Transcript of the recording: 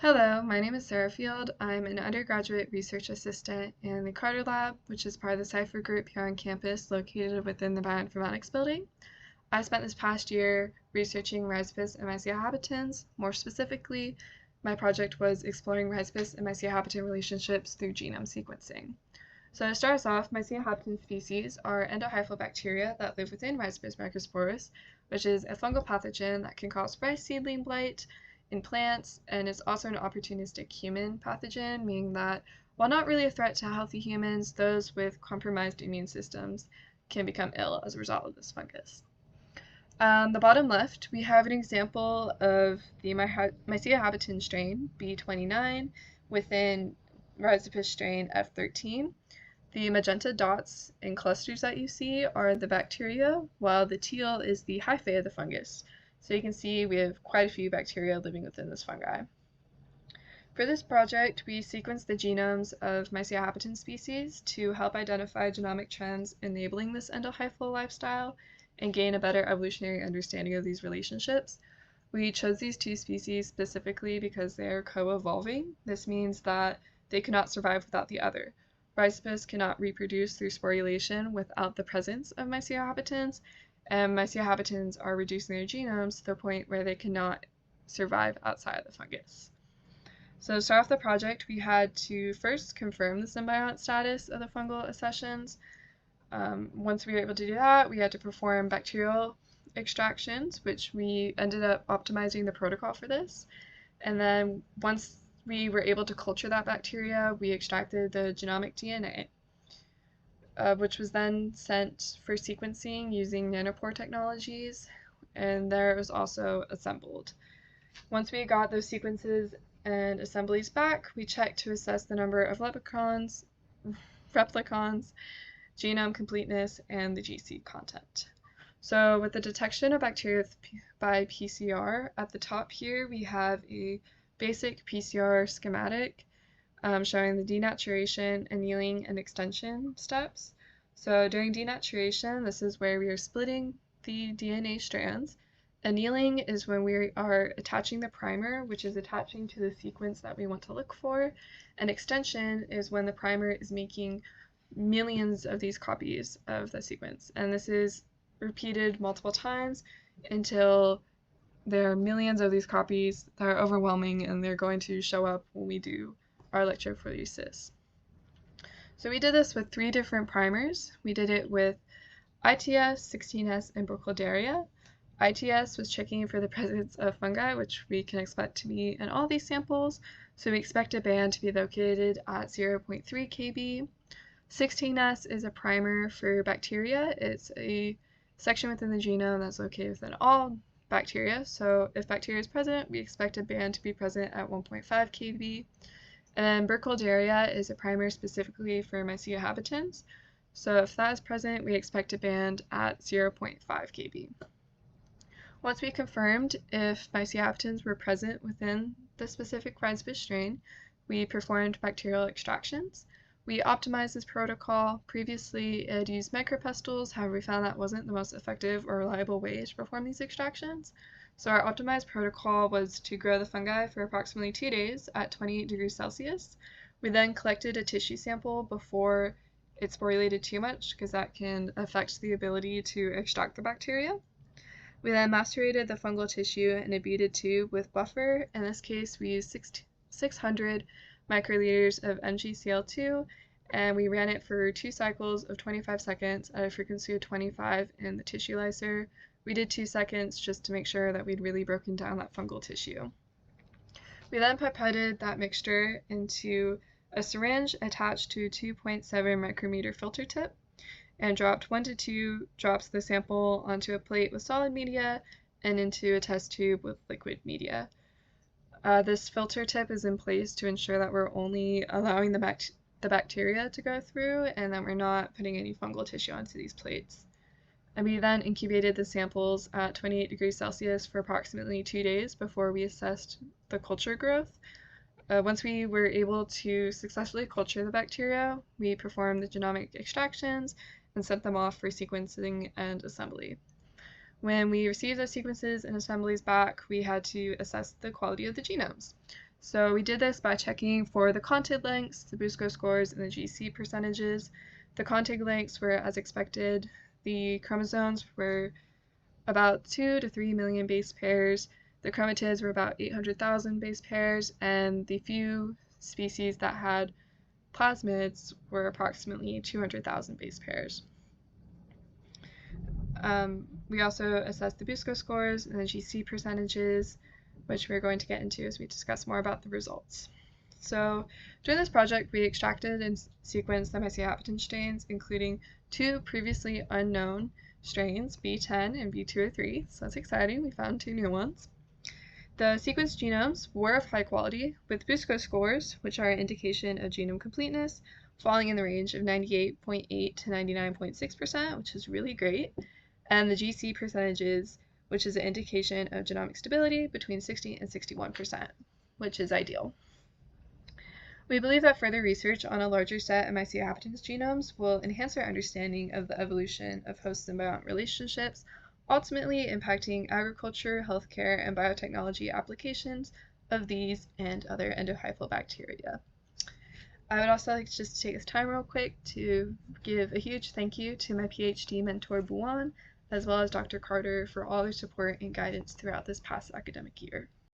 Hello, my name is Sarah Field. I'm an undergraduate research assistant in the Carter Lab, which is part of the Cypher group here on campus located within the Bioinformatics building. I spent this past year researching Rhizopus and Mycetohabitans. More specifically, my project was exploring Rhizopus and Mycetohabitan relationships through genome sequencing. So to start us off, Mycetohabitan species are endohyphal bacteria that live within Rhizopus microsporus, which is a fungal pathogen that can cause rice seedling blight in plants, and is also an opportunistic human pathogen, meaning that while not really a threat to healthy humans, those with compromised immune systems can become ill as a result of this fungus. On the bottom left, we have an example of the Mycetohabitan strain B29 within Rhizopus strain F13. The magenta dots and clusters that you see are the bacteria, while the teal is the hyphae of the fungus. So you can see we have quite a few bacteria living within this fungi. For this project, we sequenced the genomes of Mycetohabitan species to help identify genomic trends enabling this endohyphal lifestyle and gain a better evolutionary understanding of these relationships. We chose these two species specifically because they are co-evolving. This means that they cannot survive without the other. Rhizopus cannot reproduce through sporulation without the presence of Mycetohabitans, and Mycetohabitans are reducing their genomes to the point where they cannot survive outside of the fungus. So to start off the project, we had to first confirm the symbiont status of the fungal accessions. Once we were able to do that, we had to perform bacterial extractions, which we ended up optimizing the protocol for this. And then once we were able to culture that bacteria, we extracted the genomic DNA. Which was then sent for sequencing using nanopore technologies, and there it was also assembled. Once we got those sequences and assemblies back, we checked to assess the number of replicons, genome completeness, and the GC content. So with the detection of bacteria by PCR, at the top here we have a basic PCR schematic showing the denaturation, annealing, and extension steps. So during denaturation, this is where we are splitting the DNA strands. Annealing is when we are attaching the primer, which is attaching to the sequence that we want to look for. And extension is when the primer is making millions of these copies of the sequence. And this is repeated multiple times until there are millions of these copies that are overwhelming, and they're going to show up when we do our electrophoresis. So we did this with 3 different primers. We did it with ITS, 16S, and Burkholderia. ITS was checking for the presence of fungi, which we can expect to be in all these samples. So we expect a band to be located at 0.3 kb. 16S is a primer for bacteria. It's a section within the genome that's located within all bacteria. So if bacteria is present, we expect a band to be present at 1.5 kb. And then Burkholderia is a primer specifically for Mycetohabitans. So if that is present, we expect a band at 0.5 kb. Once we confirmed if Mycetohabitans were present within the specific Rhizopus strain, we performed bacterial extractions. We optimized this protocol. Previously, it used micropestules, however, we found that wasn't the most effective or reliable way to perform these extractions. So our optimized protocol was to grow the fungi for approximately 2 days at 28 degrees Celsius. We then collected a tissue sample before it sporulated too much, because that can affect the ability to extract the bacteria. We then macerated the fungal tissue in a beaded tube with buffer. In this case, we used 600 microliters of MgCl2, and we ran it for 2 cycles of 25 seconds at a frequency of 25 in the tissue lyser. We did 2 seconds just to make sure that we'd really broken down that fungal tissue. We then pipetted that mixture into a syringe attached to a 2.7 micrometer filter tip and dropped 1 to 2 drops of the sample onto a plate with solid media and into a test tube with liquid media. This filter tip is in place to ensure that we're only allowing the bacteria to go through and that we're not putting any fungal tissue onto these plates. And we then incubated the samples at 28 degrees Celsius for approximately 2 days before we assessed the culture growth. Once we were able to successfully culture the bacteria, we performed the genomic extractions and sent them off for sequencing and assembly. When we received those sequences and assemblies back, we had to assess the quality of the genomes. So we did this by checking for the contig lengths, the BUSCO scores, and the GC percentages. The contig lengths were as expected. The chromosomes were about 2 to 3 million base pairs. The chromatids were about 800,000 base pairs, and the few species that had plasmids were approximately 200,000 base pairs. We also assessed the BUSCO scores and the GC percentages, which we're going to get into as we discuss more about the results. So during this project, we extracted and sequenced the Mycetohabitans strains, including 2 previously unknown strains, B10 and B203, so that's exciting, we found 2 new ones. The sequenced genomes were of high quality, with BUSCO scores, which are an indication of genome completeness, falling in the range of 98.8 to 99.6%, which is really great, and the GC percentages, which is an indication of genomic stability, between 60 and 61%, which is ideal. We believe that further research on a larger set of Mycetohabitans genomes will enhance our understanding of the evolution of host-symbiont relationships, ultimately impacting agriculture, healthcare, and biotechnology applications of these and other endohyphal bacteria. I would also like to just take this time real quick to give a huge thank you to my PhD mentor, Buwan, as well as Dr. Carter, for all their support and guidance throughout this past academic year.